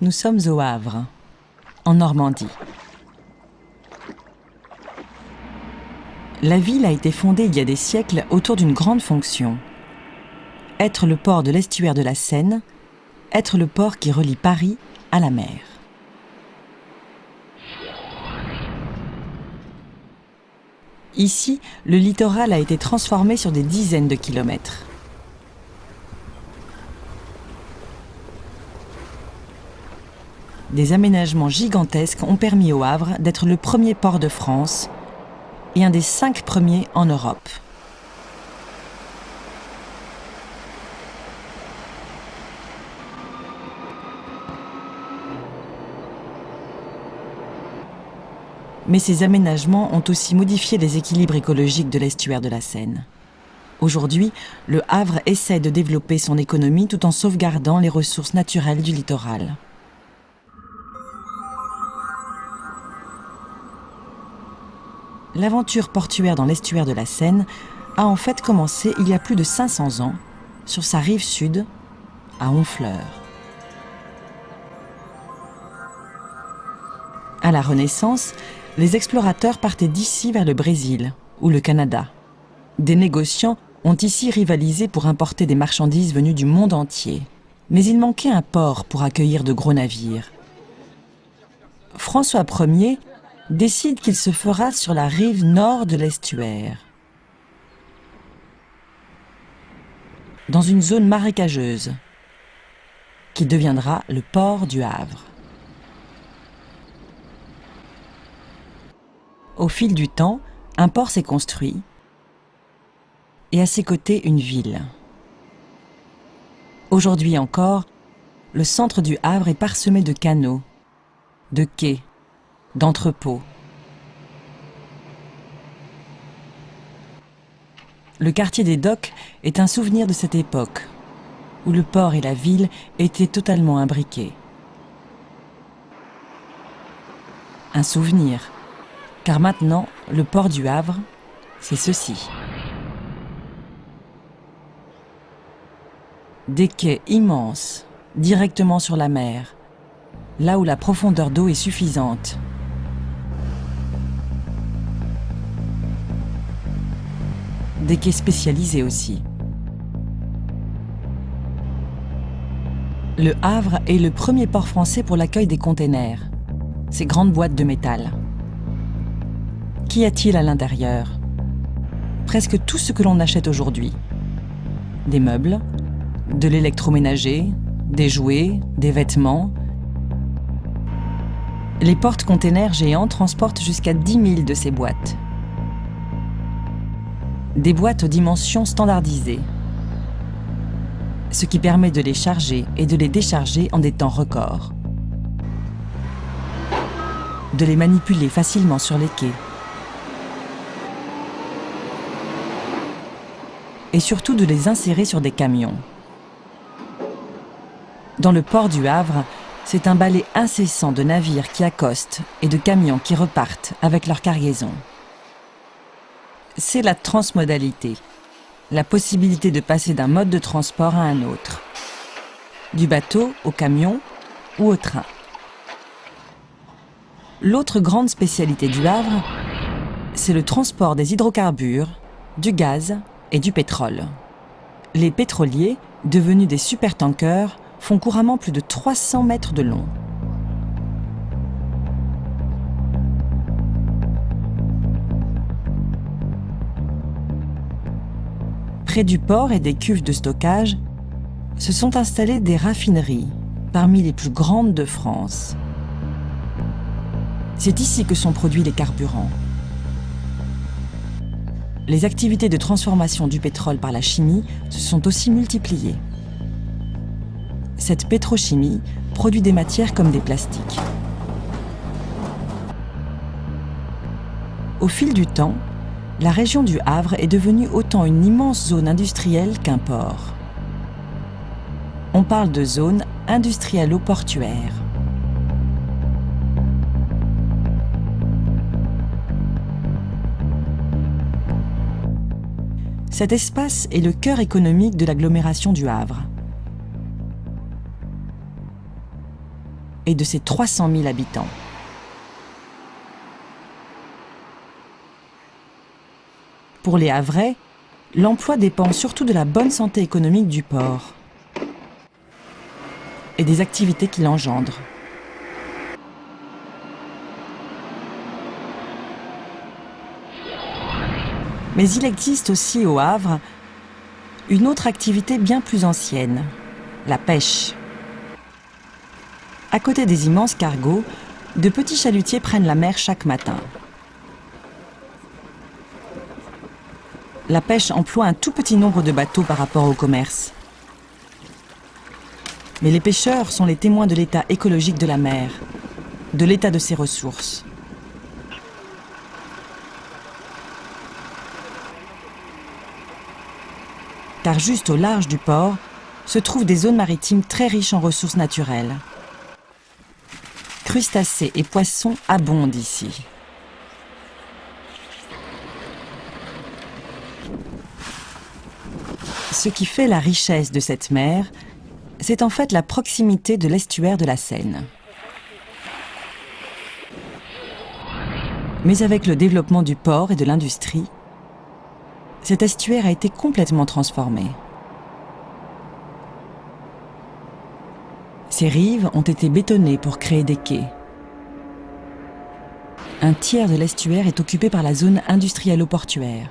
Nous sommes au Havre, en Normandie. La ville a été fondée il y a des siècles autour d'une grande fonction. Être le port de l'estuaire de la Seine, être le port qui relie Paris à la mer. Ici, le littoral a été transformé sur des dizaines de kilomètres. Des aménagements gigantesques ont permis au Havre d'être le premier port de France et un des 5 premiers en Europe. Mais ces aménagements ont aussi modifié les équilibres écologiques de l'estuaire de la Seine. Aujourd'hui, le Havre essaie de développer son économie tout en sauvegardant les ressources naturelles du littoral. L'aventure portuaire dans l'estuaire de la Seine a en fait commencé il y a plus de 500 ans, sur sa rive sud, à Honfleur. À la Renaissance, les explorateurs partaient d'ici vers le Brésil ou le Canada. Des négociants ont ici rivalisé pour importer des marchandises venues du monde entier. Mais il manquait un port pour accueillir de gros navires. François Ier décide qu'il se fera sur la rive nord de l'estuaire, dans une zone marécageuse, qui deviendra le port du Havre. Au fil du temps, un port s'est construit, et à ses côtés une ville. Aujourd'hui encore, le centre du Havre est parsemé de canaux, de quais, d'entrepôts. Le quartier des Docks est un souvenir de cette époque, où le port et la ville étaient totalement imbriqués. Un souvenir, car maintenant, le port du Havre, c'est ceci. Des quais immenses, directement sur la mer, là où la profondeur d'eau est suffisante. Des quais spécialisés aussi. Le Havre est le premier port français pour l'accueil des containers, ces grandes boîtes de métal. Qu'y a-t-il à l'intérieur? Presque tout ce que l'on achète aujourd'hui. Des meubles, de l'électroménager, des jouets, des vêtements. Les porte-containers géants transportent jusqu'à 10 000 de ces boîtes. Des boîtes aux dimensions standardisées, ce qui permet de les charger et de les décharger en des temps records. De les manipuler facilement sur les quais. Et surtout de les insérer sur des camions. Dans le port du Havre, c'est un balai incessant de navires qui accostent et de camions qui repartent avec leur cargaison. C'est la transmodalité, la possibilité de passer d'un mode de transport à un autre, du bateau au camion ou au train. L'autre grande spécialité du Havre, c'est le transport des hydrocarbures, du gaz et du pétrole. Les pétroliers, devenus des supertankers, font couramment plus de 300 mètres de long. Près du port et des cuves de stockage, se sont installées des raffineries, parmi les plus grandes de France. C'est ici que sont produits les carburants. Les activités de transformation du pétrole par la chimie se sont aussi multipliées. Cette pétrochimie produit des matières comme des plastiques. Au fil du temps, la région du Havre est devenue autant une immense zone industrielle qu'un port. On parle de zone industriello-portuaire. Cet espace est le cœur économique de l'agglomération du Havre. et de ses 300 000 habitants. Pour les Havrais, l'emploi dépend surtout de la bonne santé économique du port et des activités qu'il engendre. Mais il existe aussi au Havre une autre activité bien plus ancienne, la pêche. À côté des immenses cargos, de petits chalutiers prennent la mer chaque matin. La pêche emploie un tout petit nombre de bateaux par rapport au commerce. Mais les pêcheurs sont les témoins de l'état écologique de la mer, de l'état de ses ressources. Car juste au large du port se trouvent des zones maritimes très riches en ressources naturelles. Crustacés et poissons abondent ici. Ce qui fait la richesse de cette mer, c'est en fait la proximité de l'estuaire de la Seine. Mais avec le développement du port et de l'industrie, cet estuaire a été complètement transformé. Ses rives ont été bétonnées pour créer des quais. Un tiers de l'estuaire est occupé par la zone industrielle-portuaire.